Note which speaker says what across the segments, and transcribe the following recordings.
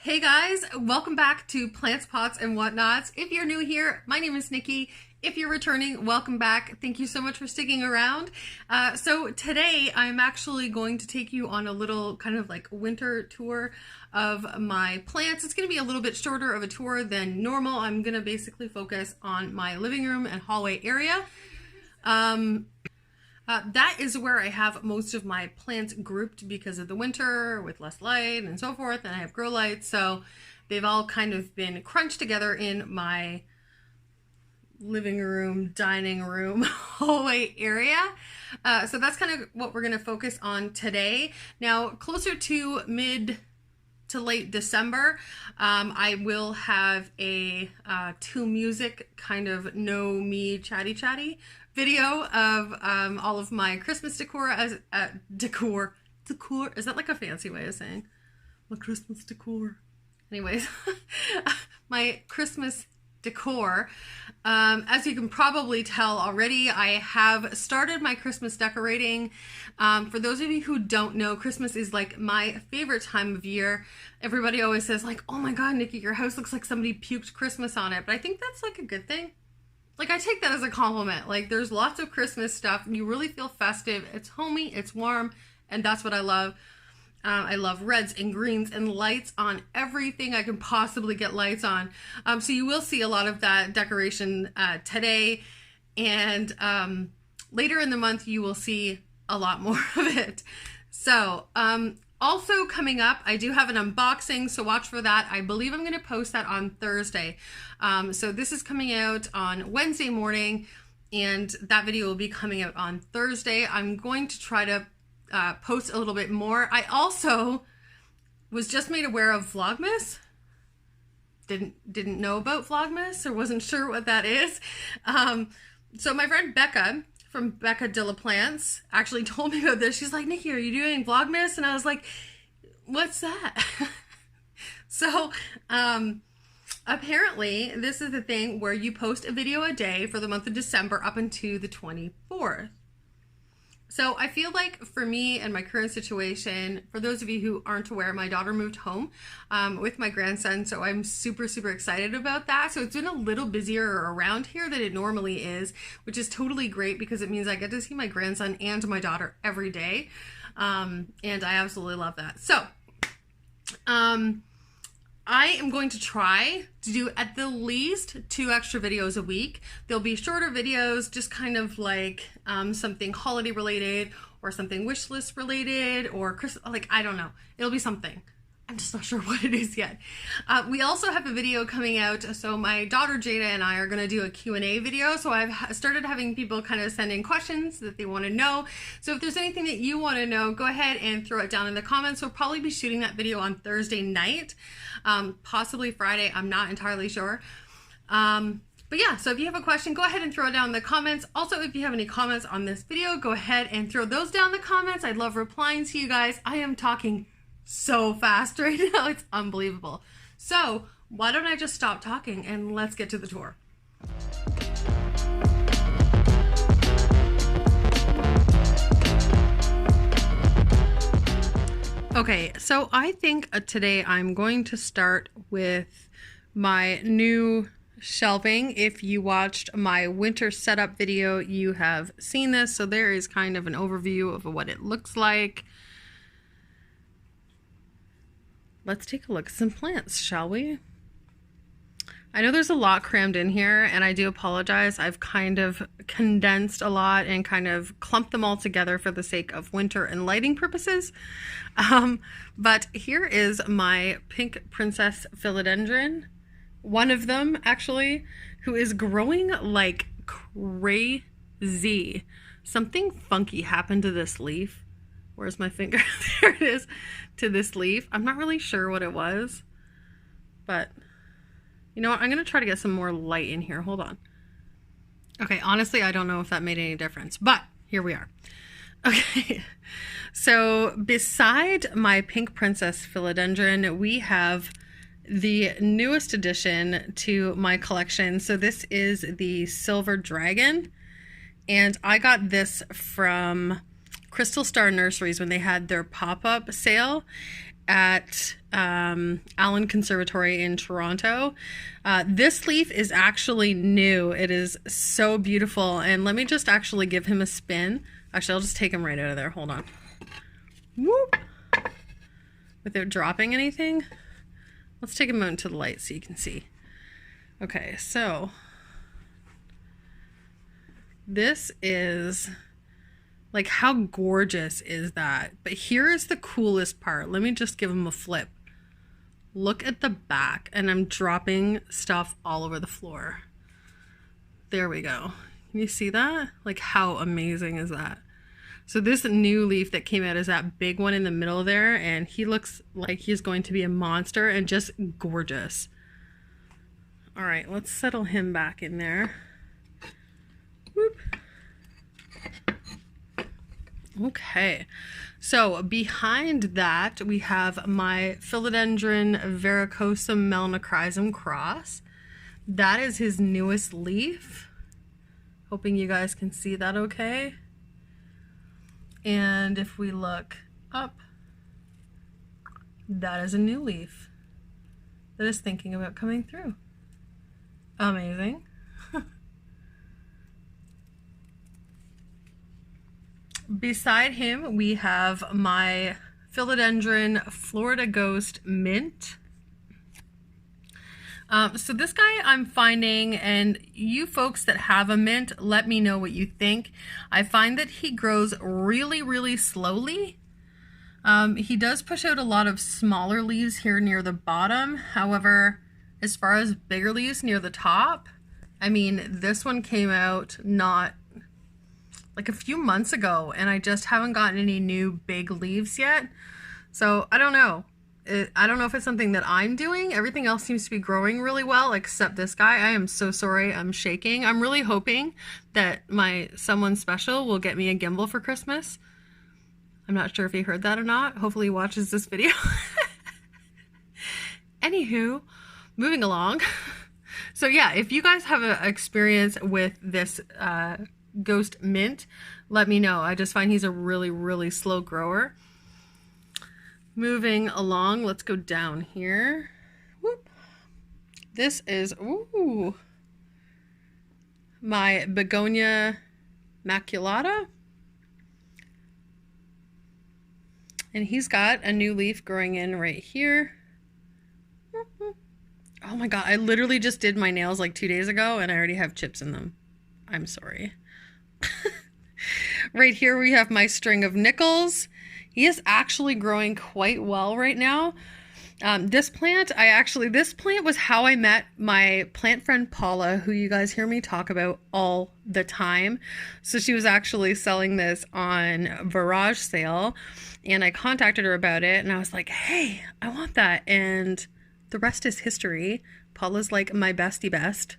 Speaker 1: Hey guys, welcome back to Plants, Pots, and Whatnots. If you're new here, my name is Nikki. If you're returning, welcome back. Thank you so much for sticking around. So today I'm actually going to take you on a little kind of like winter tour of my plants. It's going to be a little bit shorter of a tour than normal. I'm going to basically focus on my living room and hallway area. That is where I have most of my plants grouped because of the winter with less light and so forth, and I have grow lights, so they've all kind of been crunched together in my living room, dining room, hallway area. So that's kind of what we're going to focus on today. Now, closer to mid to late December, I will have a to music kind of no me chatty video of all of my Christmas decor as decor is that like a fancy way of saying my Christmas decor? Anyways, my Christmas decor. As you can probably tell already, I have started my Christmas decorating. For those of you who don't know, Christmas is like my favorite time of year. Everybody always says like, oh my God, Nikki, your house looks like somebody puked Christmas on it. But I think that's like a good thing. Like, I take that as a compliment. Like, there's lots of Christmas stuff. You really feel festive. It's homey, it's warm, and that's what I love. I love reds and greens and lights on everything I can possibly get lights on. So you will see a lot of that decoration today. And later in the month, you will see a lot more of it. So, also coming up, I do have an unboxing, so watch for that. I believe I'm going to post that on Thursday. So this is coming out on Wednesday morning, and that video will be coming out on Thursday. I'm going to try to post a little bit more. I also was just made aware of Vlogmas. Didn't know about Vlogmas or wasn't sure what that is. So my friend Becca from Deluxe Plants actually told me about this. She's like, Nikki, are you doing Vlogmas? And I was like, what's that? So, apparently this is the thing where you post a video a day for the month of December up until the 24th. So I feel like for me and my current situation, for those of you who aren't aware, my daughter moved home with my grandson. So I'm super excited about that. So it's been a little busier around here than it normally is, which is totally great because it means I get to see my grandson and my daughter every day. And I absolutely love that. So, I am going to try to do at the least 2 extra videos a week. They'll be shorter videos, just kind of like something holiday related or something wish list related or Christmas, like, I don't know. It'll be something. I'm just not sure what it is yet. We also have a video coming out. So my daughter Jada and I are going to do a Q&A video. So I've started having people kind of send in questions that they want to know. So if there's anything that you want to know, go ahead and throw it down in the comments. We'll probably be shooting that video on Thursday night, possibly Friday. I'm not entirely sure. But yeah, so if you have a question, go ahead and throw it down in the comments. Also, if you have any comments on this video, go ahead and throw those down in the comments. I'd love replying to you guys. I am talking so fast right now, it's unbelievable. So why don't I just stop talking and let's get to the tour. Okay, so I think today I'm going to start with my new shelving. If you watched my winter setup video, you have seen this. So there is kind of an overview of what it looks like. Let's take a look at some plants, shall we? I know there's a lot crammed in here, and I do apologize. I've kind of condensed a lot and kind of clumped them all together for the sake of winter and lighting purposes. But here is my pink princess philodendron, one of them actually, who is growing like crazy. Something funky happened to this leaf. Where's my finger? There it is, to this leaf. I'm not really sure what it was, but you know what? I'm going to try to get some more light in here. Hold on. Okay, honestly, I don't know if that made any difference, but here we are. Okay, so beside my pink princess philodendron, we have the newest addition to my collection. So this is the silver dragon, and I got this from Crystal Star Nurseries when they had their pop-up sale. at Allen Conservatory in Toronto. This leaf is actually new. It is so beautiful. And let me just actually give him a spin. Actually, I'll just take him right out of there. Hold on. Whoop. Without dropping anything. Let's take him out into the light so you can see. Okay, so this is, like, how gorgeous is that? But here is the coolest part. Let me just give him a flip. Look at the back, and I'm dropping stuff all over the floor. There we go. Can you see that? Like, how amazing is that? So this new leaf that came out is that big one in the middle there, and he looks like he's going to be a monster and just gorgeous. All right, let's settle him back in there. Whoop. Okay, so behind that we have my Philodendron verrucosum melanochrysum cross. That is his newest leaf. Hoping you guys can see that okay. And if we look up, that is a new leaf that is thinking about coming through. Amazing. Beside him, we have my Philodendron Florida Ghost Mint. So this guy I'm finding, and you folks that have a mint, let me know what you think. I find that he grows really, really slowly. He does push out a lot of smaller leaves here near the bottom. However, as far as bigger leaves near the top, I mean, this one came out not like a few months ago, and I just haven't gotten any new big leaves yet. So I don't know. I don't know if it's something that I'm doing. Everything else seems to be growing really well, except this guy. I am so sorry. I'm shaking. I'm really hoping that my someone special will get me a gimbal for Christmas. I'm not sure if he heard that or not. Hopefully he watches this video. Anywho, moving along. So yeah, if you guys have an experience with this Ghost Mint, let me know. I just find he's a really, really slow grower. Moving along, let's go down here. Whoop. This is, ooh, my Begonia maculata. And he's got a new leaf growing in right here. Oh my god, I literally just did my nails like 2 days ago and I already have chips in them. I'm sorry. Right here we have my string of nickels. He is actually growing quite well right now. This plant was how I met my plant friend Paula, who you guys hear me talk about all the time. So she was actually selling this on Virage sale, and I contacted her about it, and I was like, hey, I want that. And the rest is history. Paula's like my bestie best.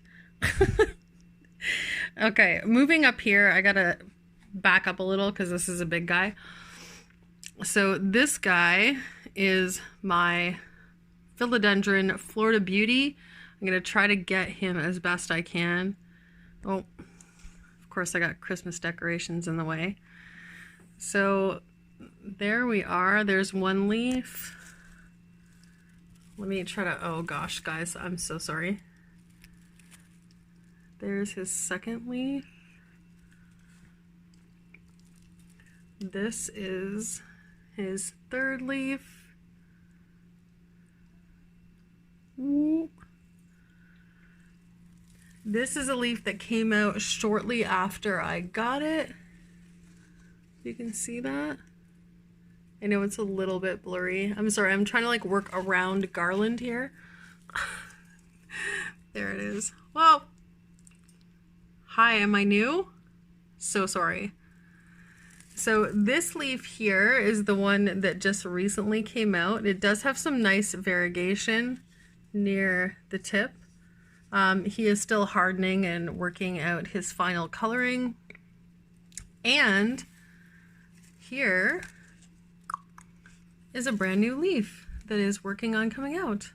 Speaker 1: Okay, moving up here, I gotta back up a little because this is a big guy. So this guy is my Philodendron Florida Beauty. I'm going to try to get him as best I can. Oh, of course I got Christmas decorations in the way. So there we are. There's one leaf. Let me try to, oh gosh, guys, I'm so sorry. There's his second leaf. This is his third leaf. Ooh. This is a leaf that came out shortly after I got it. You can see that. I know it's a little bit blurry. I'm sorry, I'm trying to like work around garland here. There it is. Well, hi, am I new? So sorry. So this leaf here is the one that just recently came out. It does have some nice variegation near the tip. He is still hardening and working out his final coloring. And here is a brand new leaf that is working on coming out.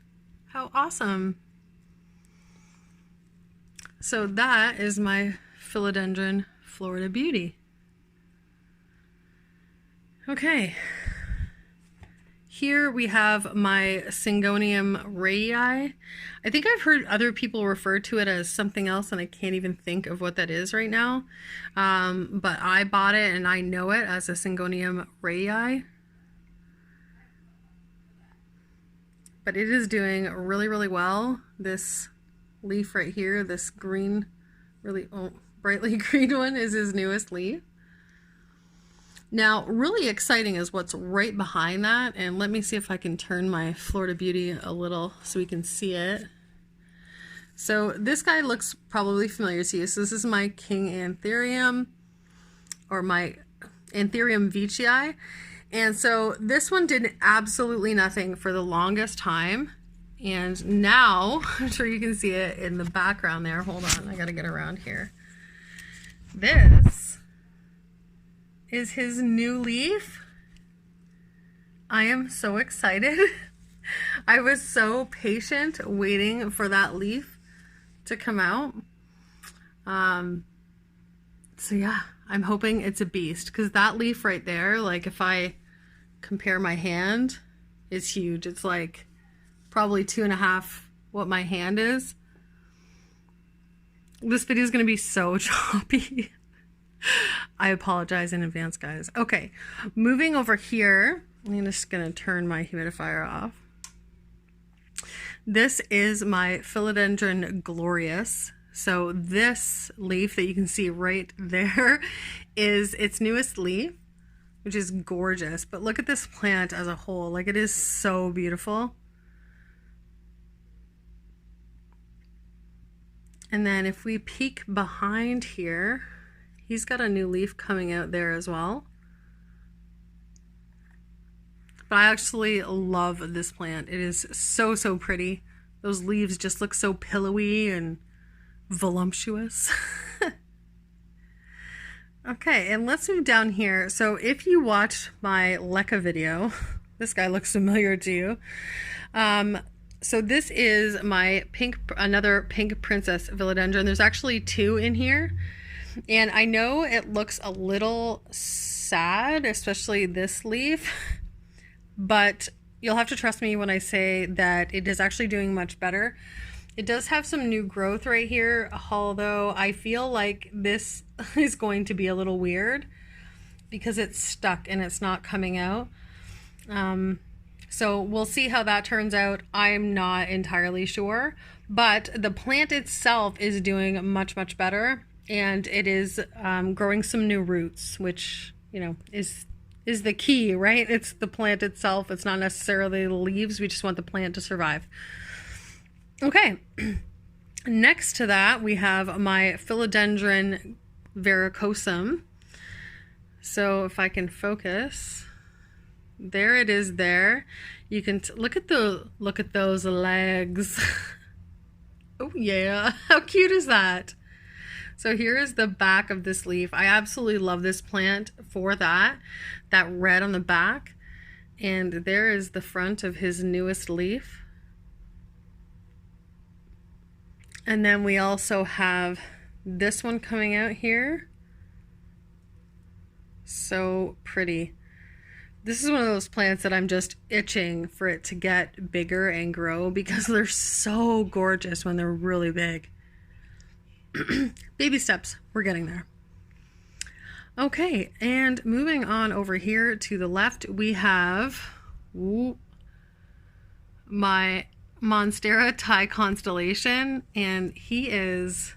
Speaker 1: How awesome. So that is my Philodendron Florida Beauty. Okay, Here we have my Syngonium rayi. I think I've heard other people refer to it as something else, and I can't even think of what that is right now. But I bought it and I know it as a Syngonium rayi. But it is doing really, really well. This leaf right here, this green, really brightly green one, is his newest leaf. Now, really exciting is what's right behind that, and let me see if I can turn my Florida Beauty a little so we can see it. So this guy looks probably familiar to you. So this is my King Anthurium, or my Anthurium veitchii. And so this one did absolutely nothing for the longest time. And now, I'm sure you can see it in the background there. Hold on, I gotta get around here. This is his new leaf. I am so excited. I was so patient waiting for that leaf to come out. So yeah, I'm hoping it's a beast, because that leaf right there, like if I compare my hand, is huge. It's like probably 2.5 what my hand is. This video is going to be so choppy. I apologize in advance, guys. Okay, moving over here, I'm just going to turn my humidifier off. This is my Philodendron glorious. So this leaf that you can see right there is its newest leaf, which is gorgeous. But look at this plant as a whole. Like, it is so beautiful. And then if we peek behind here, he's got a new leaf coming out there as well. But I actually love this plant. It is so, so pretty. Those leaves just look so pillowy and voluptuous. Okay, and let's move down here. So if you watch my Leca video, this guy looks familiar to you. So this is my another pink princess philodendron. There's actually 2 in here. And I know it looks a little sad, especially this leaf, but you'll have to trust me when I say that it is actually doing much better. It does have some new growth right here, although I feel like this is going to be a little weird because it's stuck and it's not coming out. So we'll see how that turns out. I'm not entirely sure, but the plant itself is doing much, much better. And it is growing some new roots, which, you know, is the key, right? It's the plant itself. It's not necessarily the leaves. We just want the plant to survive. Okay. Next to that, we have my Philodendron varicosum. So if I can focus, there it is there. You can look at those legs. Oh yeah, how cute is that? So here is the back of this leaf. I absolutely love this plant for that red on the back. And there is the front of his newest leaf. And then we also have this one coming out here. So pretty. This is one of those plants that I'm just itching for it to get bigger and grow because they're so gorgeous when they're really big. Baby steps, we're getting there. Okay, and moving on over here to the left, we have my Monstera Thai constellation, and he is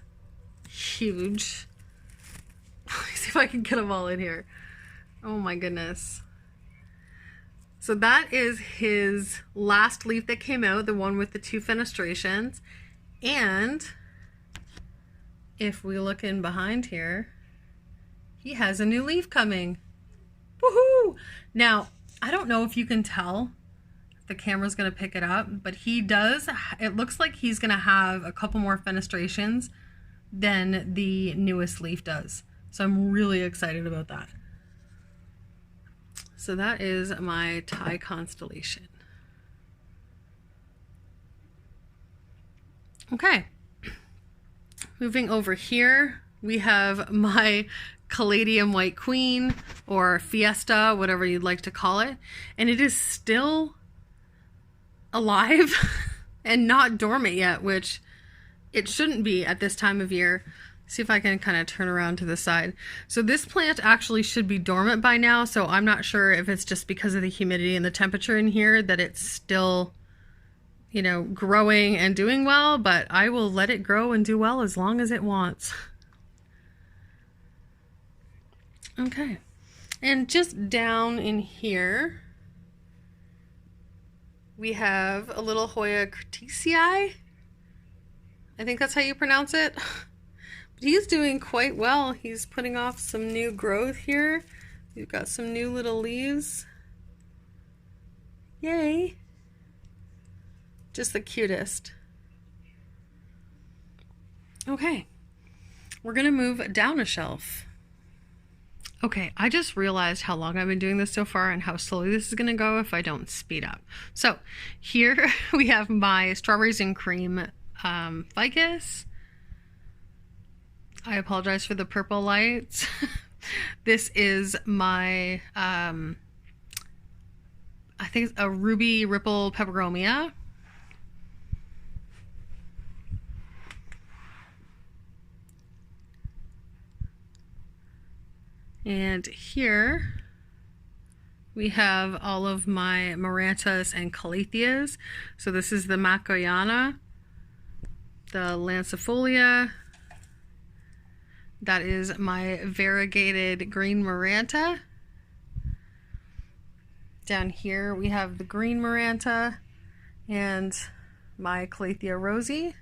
Speaker 1: huge. Let me see if I can get them all in here. Oh my goodness. So that is his last leaf that came out, the one with the 2 fenestrations. And if we look in behind here, he has a new leaf coming. Woohoo! Now, I don't know if you can tell if the camera's going to pick it up, but he does. It looks like he's going to have a couple more fenestrations than the newest leaf does. So I'm really excited about that. So that is my Thai constellation. Okay. Moving over here, we have my Caladium White Queen, or Fiesta, whatever you'd like to call it. And it is still alive and not dormant yet, which it shouldn't be at this time of year. See if I can kind of turn around to the side. So this plant actually should be dormant by now, so I'm not sure if it's just because of the humidity and the temperature in here that it's still, you know, growing and doing well, but I will let it grow and do well as long as it wants. Okay, and just down in here, we have a little Hoya critici. I think that's how you pronounce it. But he's doing quite well. He's putting off some new growth here. We've got some new little leaves. Yay. Just the cutest. Okay, we're gonna move down a shelf. Okay, I just realized how long I've been doing this so far and how slowly this is gonna go if I don't speed up. So here we have my strawberries and cream ficus. I apologize for the purple lights. This is my, I think it's a ruby ripple peperomia. And here we have all of my marantas and calatheas. So this is the Macoyana, the lancifolia. That is my variegated green maranta. Down here we have the green maranta and my Calathea rosy.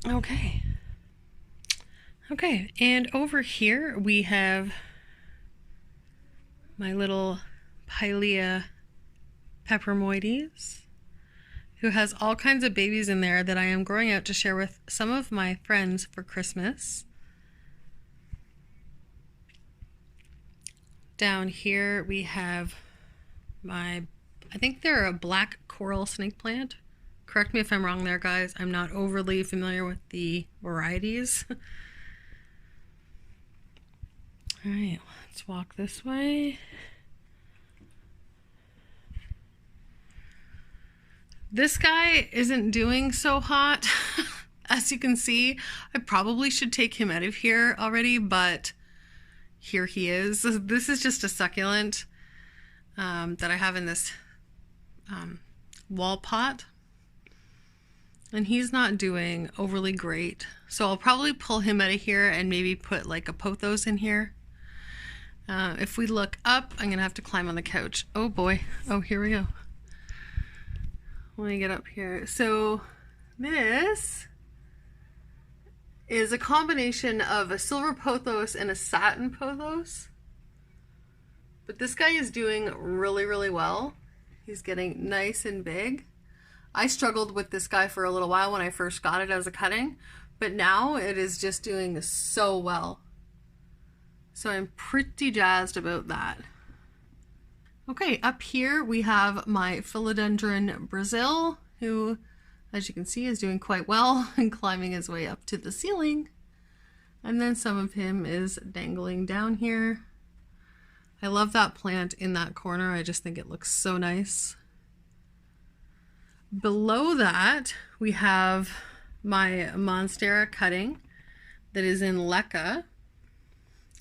Speaker 1: Okay. Okay, and over here we have my little Pilea peperomoides, who has all kinds of babies in there that I am growing out to share with some of my friends for Christmas. Down here we have my, I think they're a black coral snake plant. Correct me if I'm wrong there, guys. I'm not overly familiar with the varieties. All right, let's walk this way. This guy isn't doing so hot. As you can see, I probably should take him out of here already, but here he is. This is just a succulent that I have in this wall pot. And he's not doing overly great. So I'll probably pull him out of here and maybe put like a pothos in here. If we look up, I'm gonna have to climb on the couch. Oh boy, oh, here we go. Let me get up here. So this is a combination of a silver pothos and a satin pothos. But this guy is doing really, really well. He's getting nice and big. I struggled with this guy for a little while when I first got it as a cutting, but now it is just doing so well. So I'm pretty jazzed about that. Okay, up here we have my Philodendron Brazil, who, as you can see, is doing quite well and climbing his way up to the ceiling. And then some of him is dangling down here. I love that plant in that corner. I just think it looks so nice. Below that, we have my Monstera cutting that is in Leca.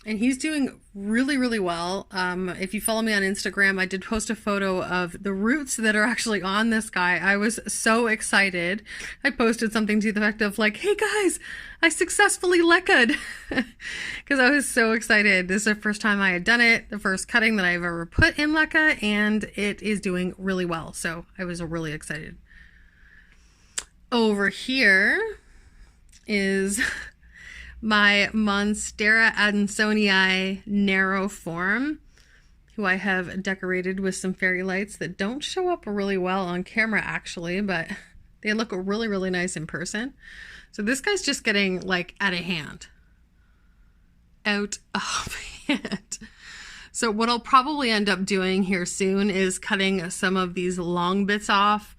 Speaker 1: And he's doing really, really well. If you follow me on Instagram, I did post a photo of the roots that are actually on this guy. I was so excited. I posted something to the effect of like, hey guys, I successfully Leca'd. Because I was so excited. This is the first time I had done it, the first cutting that I've ever put in Leca, and it is doing really well. So I was really excited. Over here is my Monstera Adansonii narrow form, who I have decorated with some fairy lights that don't show up really well on camera actually, but they look really, really nice in person. So this guy's just getting like out of hand. Out of hand. So what I'll probably end up doing here soon is cutting some of these long bits off,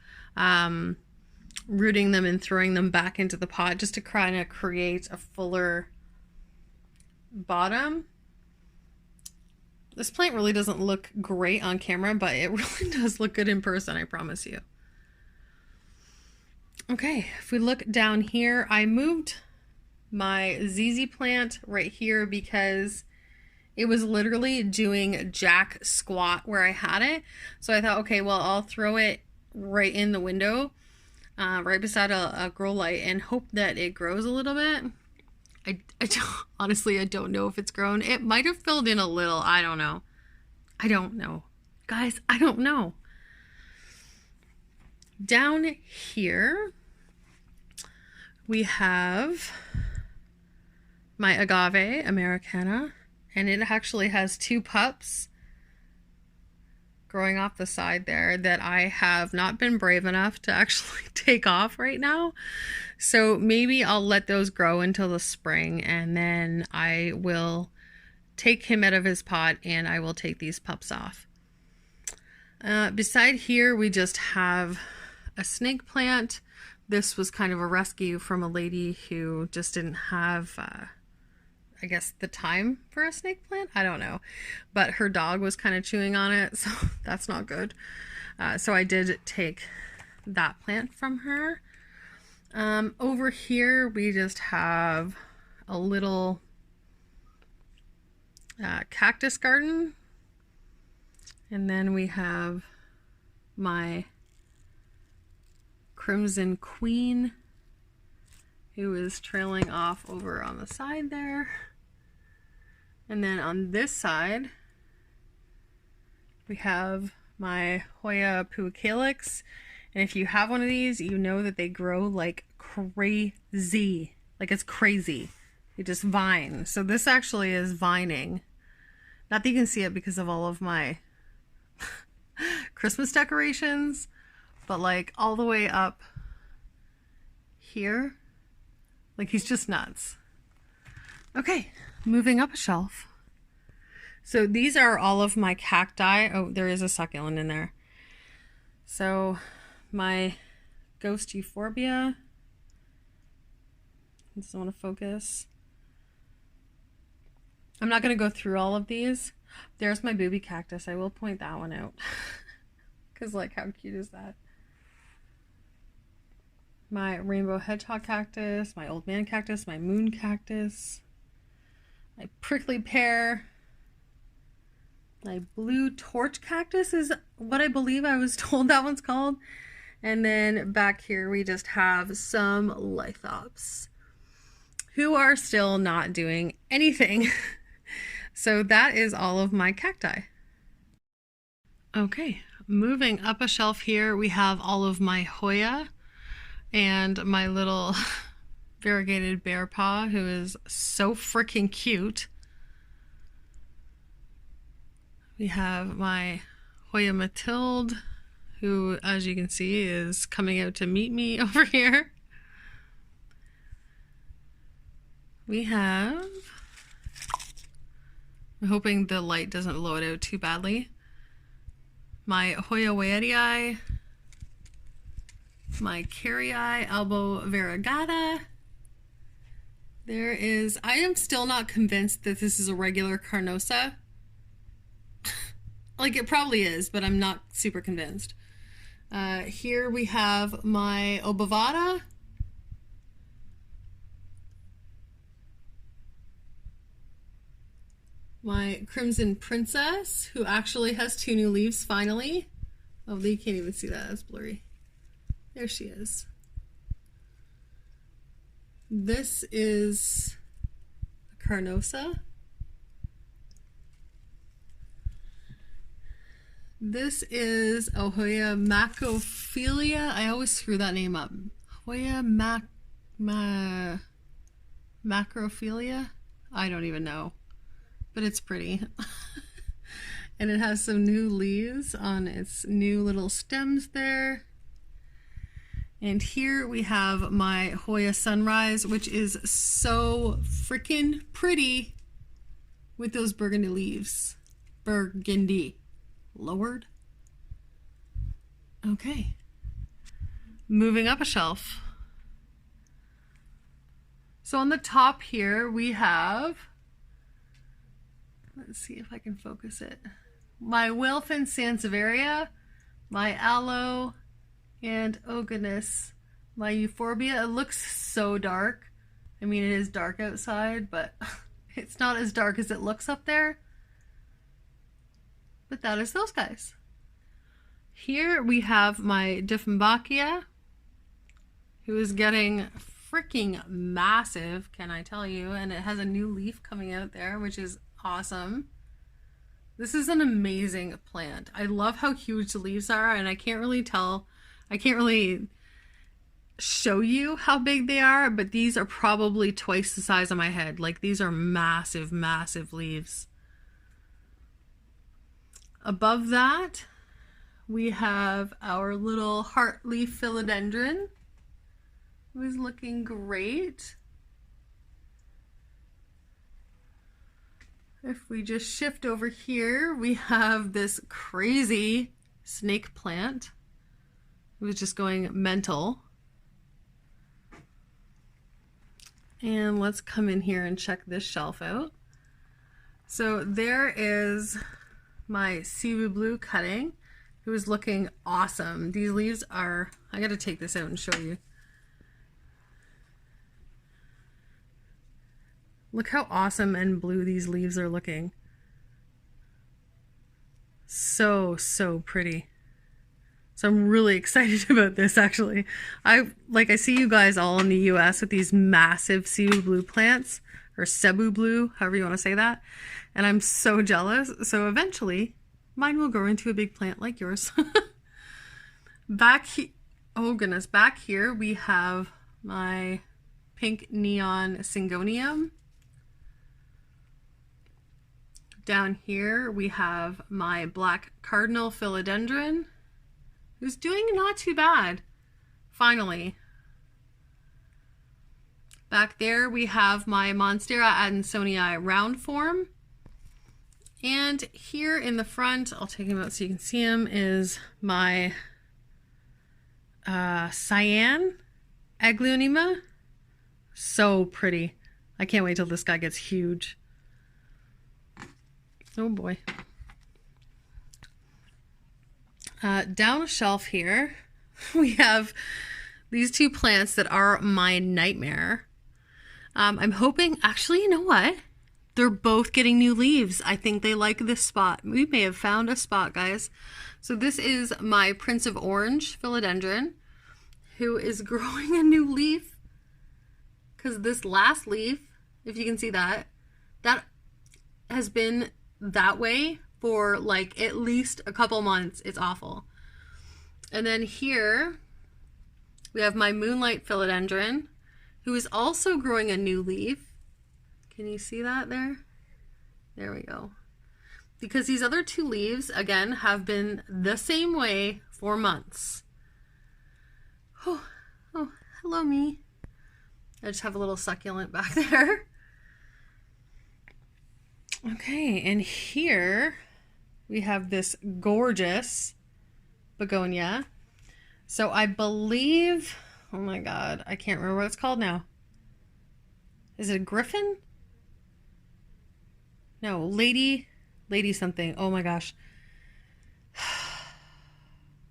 Speaker 1: rooting them and throwing them back into the pot just to kind of create a fuller bottom. This plant really doesn't look great on camera, but it really does look good in person, I promise you. Okay, if we look down here, I moved my ZZ plant right here because it was literally doing jack squat where I had it. So I thought, okay, well, I'll throw it right in the window, right beside a grow light, and hope that it grows a little bit. Honestly, I don't know if it's grown. It might have filled in a little. I don't know. I don't know. Guys, I don't know. Down here, we have my agave americana, and it actually has 2 pups growing off the side there that I have not been brave enough to actually take off right now. So maybe I'll let those grow until the spring, and then I will take him out of his pot and I will take these pups off. Beside here, we just have a snake plant. This was kind of a rescue from a lady who just didn't have I guess the time for a snake plant. I don't know, but her dog was kind of chewing on it, so that's not good. So I did take that plant from her. Over here we just have a little cactus garden, and then we have my Crimson Queen, who is trailing off over on the side there. And then on this side, we have my Hoya puicalix. And if you have one of these, you know that they grow like crazy. Like it's crazy. They just vine. So this actually is vining. Not that you can see it because of all of my Christmas decorations, but like all the way up here. Like he's just nuts. Okay, moving up a shelf. So these are all of my cacti. Oh, there is a succulent in there. So my ghost euphorbia. I just want to focus. I'm not going to go through all of these. There's my booby cactus. I will point that one out. Because like, how cute is that? My rainbow hedgehog cactus, my old man cactus, my moon cactus, my prickly pear, my blue torch cactus is what I believe I was told that one's called. And then back here we just have some lithops who are still not doing anything. So that is all of my cacti. Okay, moving up a shelf here, we have all of my Hoya and my little variegated bear paw, who is so freaking cute. We have my Hoya Mathilde, who, as you can see, is coming out to meet me over here. We have, I'm hoping the light doesn't blow it out too badly, my Hoya Wayetii, my Carrii Albo Variegata. There is, I am still not convinced that this is a regular Carnosa. Like it probably is, but I'm not super convinced. Here we have my Obovata. My Crimson Princess, who actually has 2 new leaves finally. Oh, you can't even see that, that's blurry. There she is. This is a Carnosa. This is a Hoya Macrophilia. I always screw that name up. Hoya Macrophilia? I don't even know. But it's pretty. And it has some new leaves on its new little stems there. And here we have my Hoya Sunrise, which is so freaking pretty with those burgundy leaves. Burgundy. Lowered. Okay. moving up a shelf. So on the top here we have, let's see if I can focus it, my Wilfin Sansevieria, my Aloe, and oh goodness, my Euphorbia. It looks so dark. I mean, it is dark outside, but it's not as dark as it looks up there. But that is those guys. Here we have my Dieffenbachia, who is getting freaking massive, can I tell you, and it has a new leaf coming out there, which is awesome. This is an amazing plant. I love how huge the leaves are, and I can't really show you how big they are, but these are probably twice the size of my head. Like, these are massive, massive leaves. Above that, we have our little heartleaf philodendron, who is looking great. If we just shift over here, we have this crazy snake plant. It was just going mental. And let's come in here and check this shelf out. So there is my Cebu Blue cutting, who is looking awesome. These leaves are, I gotta take this out and show you. Look how awesome and blue these leaves are looking. So, so pretty. So I'm really excited about this, actually. I see you guys all in the US with these massive Cebu Blue plants, or Cebu Blue, however you want to say that. And I'm so jealous. So eventually, mine will grow into a big plant like yours. Oh goodness, back here we have my pink neon Syngonium. Down here we have my black cardinal philodendron, who's doing not too bad, finally. Back there we have my Monstera adansonii round form. And here in the front, I'll take him out so you can see him, is my cyan aglaonema. So pretty. I can't wait till this guy gets huge. Oh boy. Down a shelf here, we have these two plants that are my nightmare. I'm hoping, actually, you know what? They're both getting new leaves. I think they like this spot. We may have found a spot, guys. So this is my Prince of Orange philodendron, who is growing a new leaf. Because this last leaf, if you can see that, that has been that way for like at least a couple months. It's awful. And then here we have my Moonlight philodendron, who is also growing a new leaf. Can you see that there? There we go. Because these other two leaves, again, have been the same way for months. Oh, hello me. I just have a little succulent back there. Okay, and here we have this gorgeous begonia. So I believe, oh my God, I can't remember what it's called now. Is it a griffin? No, lady something. Oh my gosh.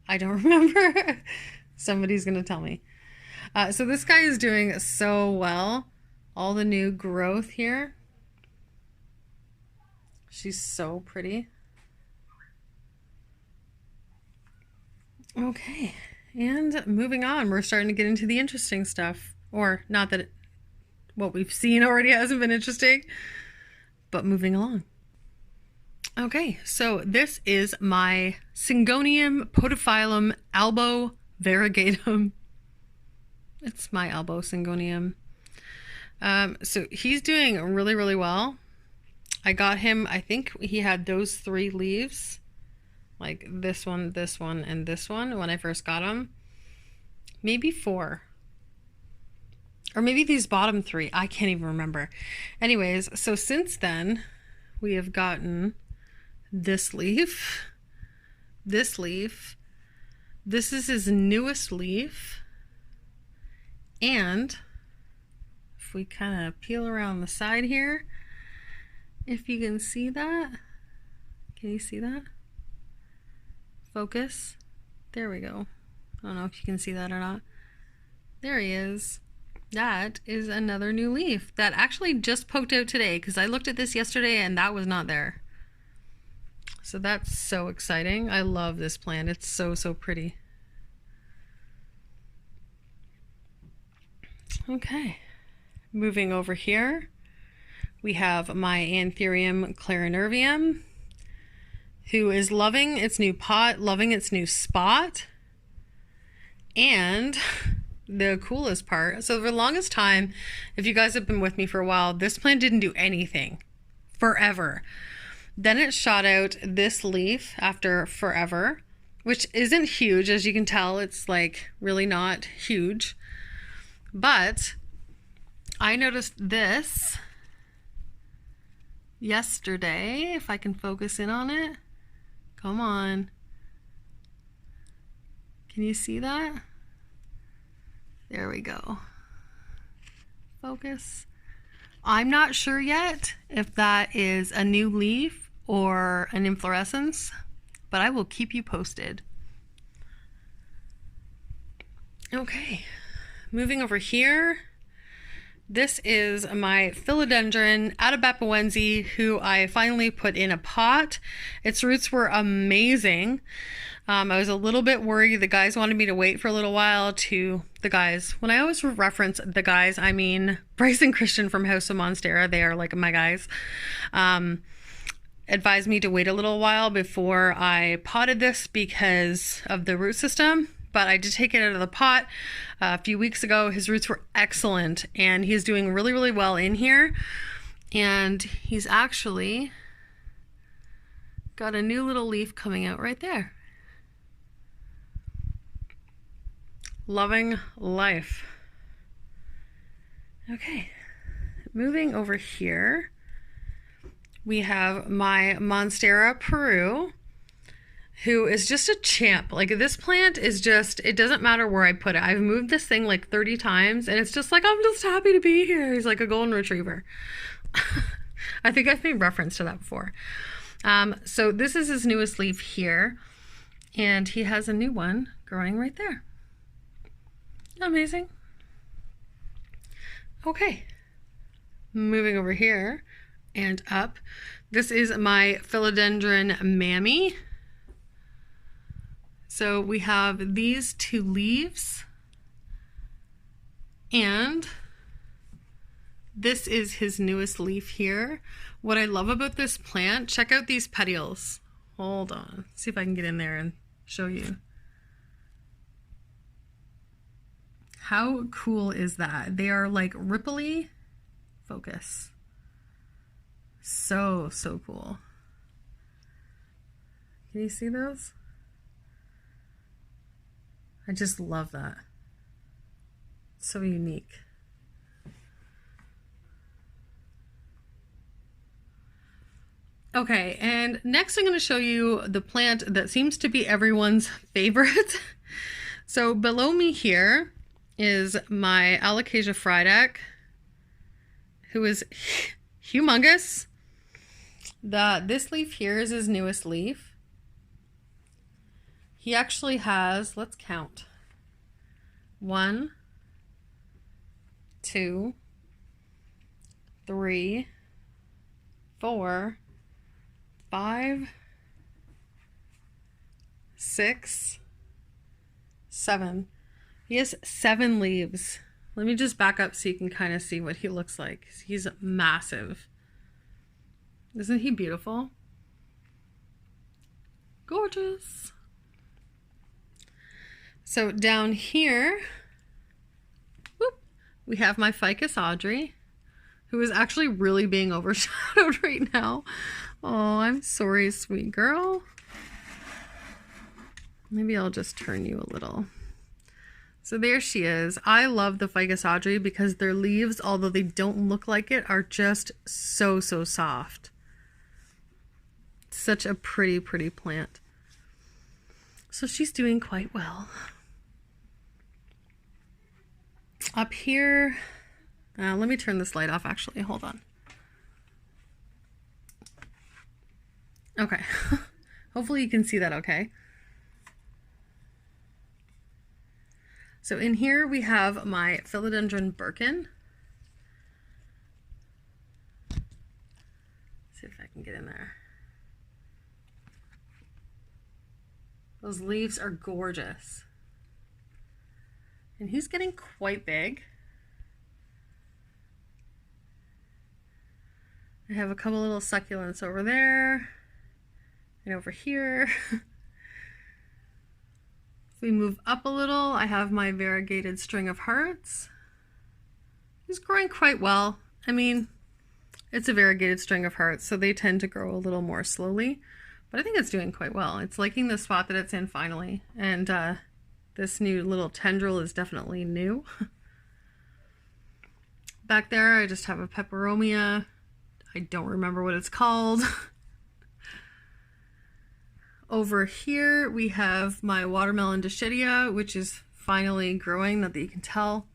Speaker 1: I don't remember. Somebody's gonna tell me. So this guy is doing so well. All the new growth here. She's so pretty. Okay, and moving on, we're starting to get into the interesting stuff. Or not that what we've seen already hasn't been interesting, but moving along. Okay, so this is my Syngonium podophyllum albo variegatum. It's my albo Syngonium. So he's doing really, really well. I got him, I think he had those 3 leaves, like this one, and this one when I first got him. Maybe 4. Or maybe these bottom 3. I can't even remember. Anyways, so since then, we have gotten this leaf, this leaf. This is his newest leaf. And if we kind of peel around the side here, if you can see that, can you see that? Focus. There we go. I don't know if you can see that or not. There he is. That is another new leaf that actually just poked out today, because I looked at this yesterday and that was not there. So that's so exciting. I love this plant. It's so, so pretty. Okay. Moving over here, we have my Anthurium clarinervium, who is loving its new pot, loving its new spot. And the coolest part, so for the longest time, if you guys have been with me for a while, this plant didn't do anything forever. Then it shot out this leaf after forever, which isn't huge. As you can tell, it's like really not huge. But I noticed this yesterday, if I can focus in on it. Come on. Can you see that? There we go. Focus. I'm not sure yet if that is a new leaf or an inflorescence, but I will keep you posted. Okay, moving over here. This is my Philodendron Atabapoense, who I finally put in a pot. Its roots were amazing. I was a little bit worried. The guys wanted me to wait for a little while to the guys. When I always reference the guys, I mean Bryce and Christian from House of Monstera. They are like my guys. Advised me to wait a little while before I potted this because of the root system. But I did take it out of the pot a few weeks ago. His roots were excellent and he's doing really, really well in here. And he's actually got a new little leaf coming out right there. Loving life. Okay, moving over here, we have my Monstera Peru, who is just a champ. Like, this plant is just, it doesn't matter where I put it. I've moved this thing like 30 times and it's just like, I'm just happy to be here. He's like a golden retriever. I think I've made reference to that before. So this is his newest leaf here, and he has a new one growing right there. Amazing. Okay, moving over here and up. This is my Philodendron Mammy. So we have these two leaves, and this is his newest leaf here. What I love about this plant, check out these petioles. Hold on, see if I can get in there and show you. How cool is that? They are like ripply. Focus. So, so cool. Can you see those? I just love that. So unique. Okay, and next I'm going to show you the plant that seems to be everyone's favorite. So below me here is my Alocasia Frydek, who is humongous. This leaf here is his newest leaf. He actually has, let's count, 1, 2, 3, 4, 5, 6, 7. He has 7 leaves. Let me just back up so you can kind of see what he looks like. He's massive. Isn't he beautiful? Gorgeous. So down here, whoop, we have my ficus Audrey, who is actually really being overshadowed right now. Oh, I'm sorry, sweet girl. Maybe I'll just turn you a little. So there she is. I love the ficus Audrey because their leaves, although they don't look like it, are just so, so soft. Such a pretty, pretty plant. So she's doing quite well. Up here, let me turn this light off actually, hold on. Okay, hopefully you can see that okay. So in here we have my Philodendron Birkin. See if I can get in there. Those leaves are gorgeous. And he's getting quite big. I have a couple little succulents over there and over here. If we move up a little, I have my variegated string of hearts. He's growing quite well. I mean, it's a variegated string of hearts, so they tend to grow a little more slowly, but I think it's doing quite well. It's liking the spot that it's in finally, and this new little tendril is definitely new. Back there, I just have a Peperomia. I don't remember what it's called. Over here, we have my watermelon Dischidia, which is finally growing, not that you can tell,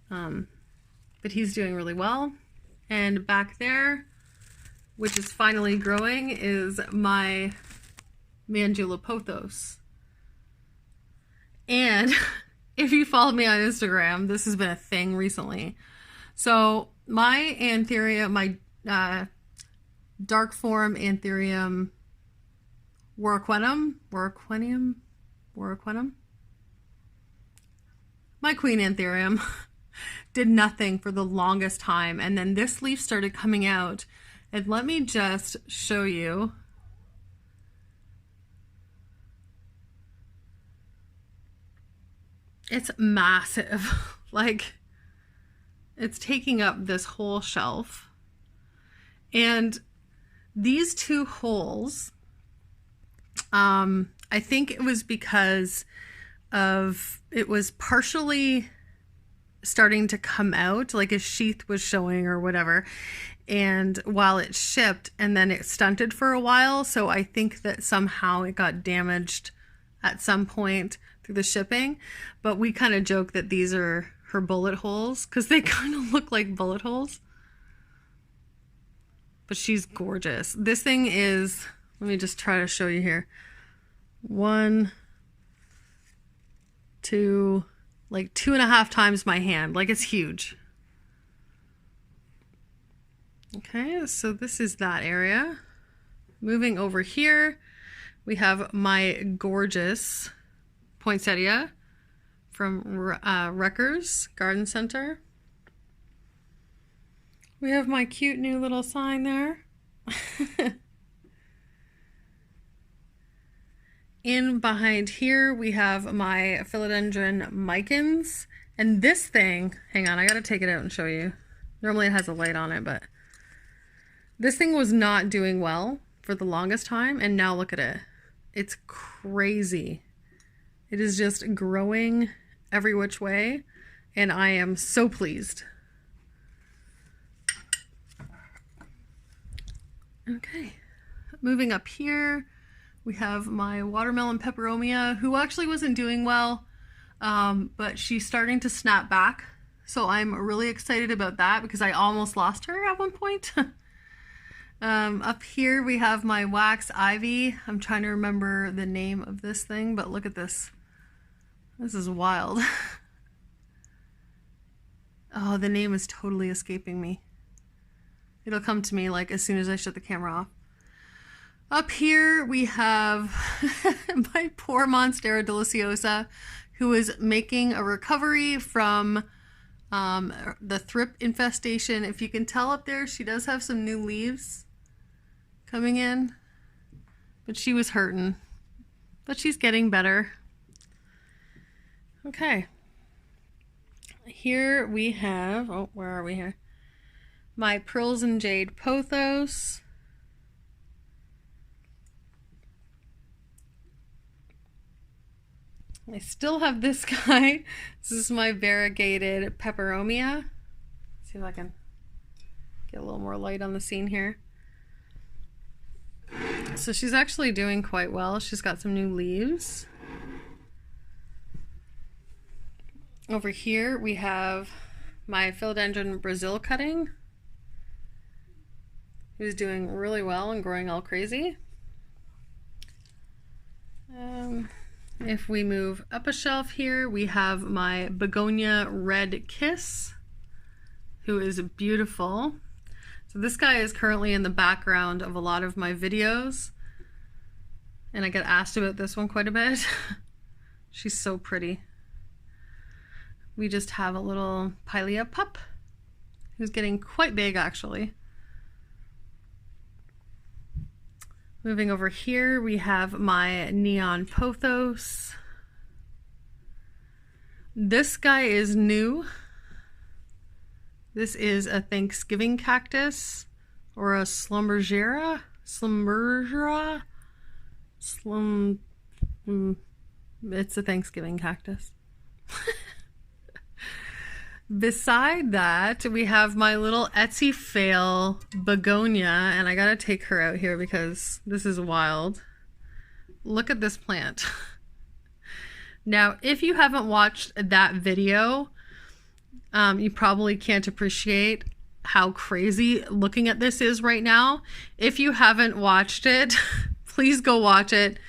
Speaker 1: but he's doing really well. And back there, which is finally growing, is my Mandula Pothos. And if you followed me on Instagram, this has been a thing recently. So my Anthurium, my dark form Anthurium Warquenum, my Queen Anthurium did nothing for the longest time, and then this leaf started coming out, and let me just show you. It's massive. Like, it's taking up this whole shelf. And these two holes, I think it was because of, it was partially starting to come out, like a sheath was showing or whatever, and while it shipped, and then it stunted for a while, so I think that somehow it got damaged at some point through the shipping. But we kind of joke that these are her bullet holes because they kind of look like bullet holes. But she's gorgeous. This thing is, let me just try to show you here. 1, 2, like 2.5 times my hand. Like, it's huge. Okay, so this is that area. Moving over here, we have my gorgeous poinsettia from Wrecker's Garden Center. We have my cute new little sign there. In behind here, we have my Philodendron Micans. And this thing, hang on, I gotta take it out and show you. Normally it has a light on it, but this thing was not doing well for the longest time, and now look at it. It's crazy. It is just growing every which way, and I am so pleased. Okay, moving up here, we have my watermelon Peperomia, who actually wasn't doing well, but she's starting to snap back. So I'm really excited about that because I almost lost her at one point. Up here we have my wax ivy. I'm trying to remember the name of this thing, but look at this. This is wild. Oh, the name is totally escaping me. It'll come to me like as soon as I shut the camera off. Up here we have my poor Monstera deliciosa, who is making a recovery from the thrip infestation. If you can tell up there, she does have some new leaves coming in, but she was hurting, but she's getting better. Okay, here we have, oh, where are we here? My Pearls and Jade Pothos. I still have this guy. This is my Variegated Peperomia. Let's see if I can get a little more light on the scene here. So she's actually doing quite well. She's got some new leaves. Over here we have my Philodendron Brazil cutting, who's doing really well and growing all crazy. If we move up a shelf here, we have my Begonia Red Kiss, who is beautiful. So this guy is currently in the background of a lot of my videos, and I get asked about this one quite a bit. She's so pretty. We just have a little Pilea pup who's getting quite big actually. Moving over here, we have my Neon Pothos. This guy is new. This is a Thanksgiving cactus, or a Slumbergera? It's a Thanksgiving cactus. Beside that, we have my little Etsy fail begonia, and I gotta take her out here because this is wild. Look at this plant. Now, if you haven't watched that video, you probably can't appreciate how crazy looking at this is right now. If you haven't watched it, please go watch it.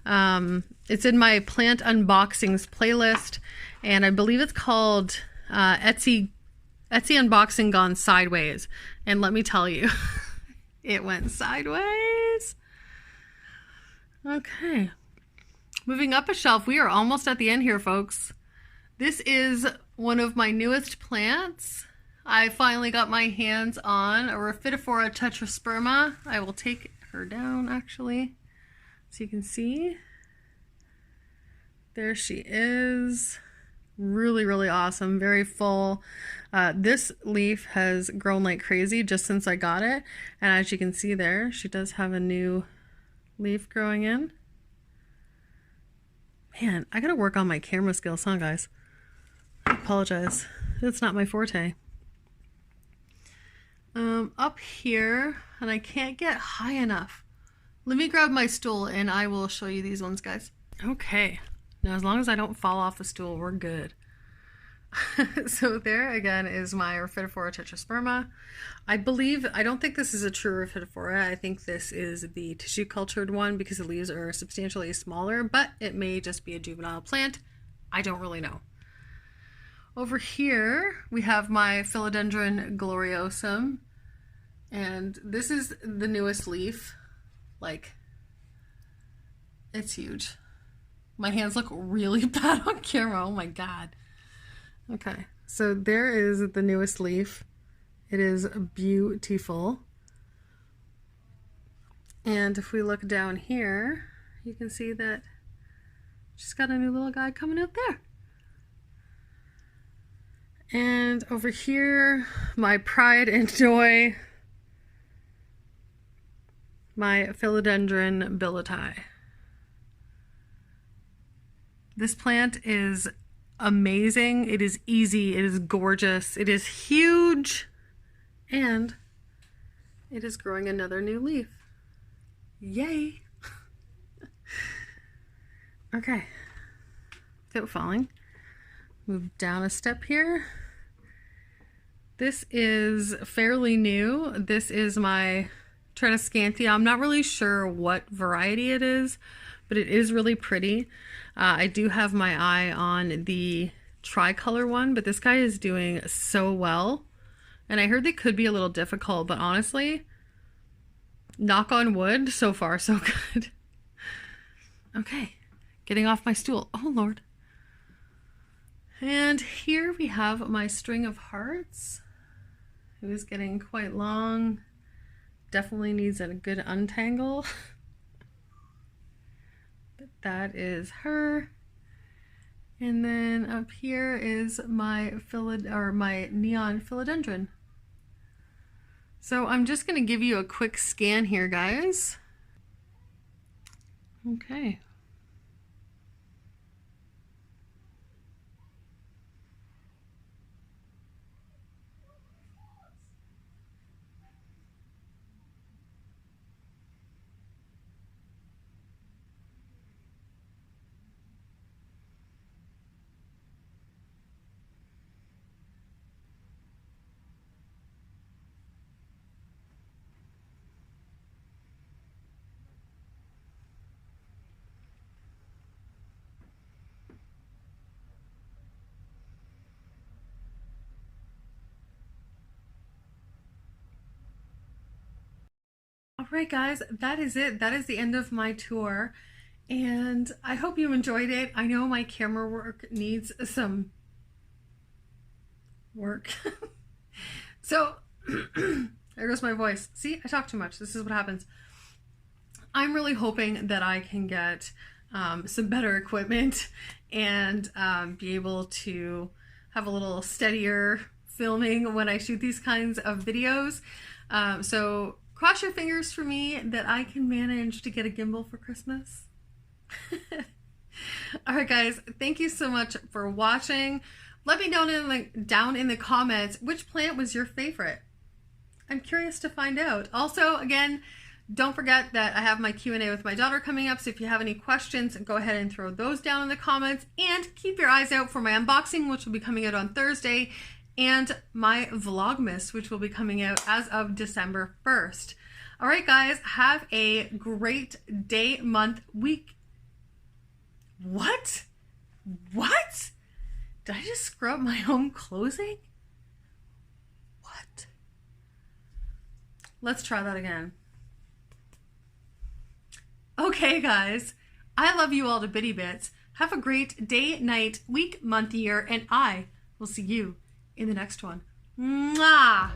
Speaker 1: It's in my plant unboxings playlist, and I believe it's called Etsy unboxing gone sideways. And let me tell you, it went sideways. Okay, moving up a shelf. We are almost at the end here, folks. This is one of my newest plants. I finally got my hands on a Rhaphidophora tetrasperma. I will take her down actually so you can see. There she is. Really, really awesome. Very full. This leaf has grown like crazy just since I got it. And as you can see there, she does have a new leaf growing in. Man, I gotta work on my camera skills, huh, guys? I apologize. It's not my forte. Up here, and I can't get high enough. Let me grab my stool and I will show you these ones, guys. Okay. Now, as long as I don't fall off the stool, we're good. So there again is my Rhaphidophora tetrasperma. I don't think this is a true Rhaphidophora. I think this is the tissue cultured one because the leaves are substantially smaller, but it may just be a juvenile plant. I don't really know. Over here, we have my Philodendron gloriosum, and this is the newest leaf. Like, it's huge. My hands look really bad on camera. Oh my God. Okay, so there is the newest leaf. It is beautiful. And if we look down here, you can see that she's got a new little guy coming out there. And over here, my pride and joy, my Philodendron billeti. This plant is amazing. It is easy. It is gorgeous. It is huge. And it is growing another new leaf. Yay. Okay. Without falling. Move down a step here. This is fairly new. This is my Tradescantia. I'm not really sure what variety it is, but it is really pretty. I do have my eye on the tricolor one, but this guy is doing so well. And I heard they could be a little difficult, but honestly, knock on wood, so far so good. Okay, getting off my stool. Oh Lord. And here we have my string of hearts. It was getting quite long. Definitely needs a good untangle. But that is her. And then up here is my neon philodendron. So I'm just going to give you a quick scan here, guys. Okay. All right, guys, that is it. That is the end of my tour. And I hope you enjoyed it. I know my camera work needs some work. So there goes my voice. See, I talk too much. This is what happens. I'm really hoping that I can get some better equipment and be able to have a little steadier filming when I shoot these kinds of videos. So cross your fingers for me that I can manage to get a gimbal for Christmas. All right, guys, thank you so much for watching. Let me know down in the comments which plant was your favorite. I'm curious to find out. Also, again, don't forget that I have my Q&A with my daughter coming up, so if you have any questions, go ahead and throw those down in the comments, and keep your eyes out for my unboxing, which will be coming out on Thursday, and my Vlogmas, which will be coming out as of December 1st. All right, guys, have a great day, month, week. What? What? Did I just screw up my own closing? What? Let's try that again. Okay, guys, I love you all to bitty bits. Have a great day, night, week, month, year, and I will see you in the next one. Mwah!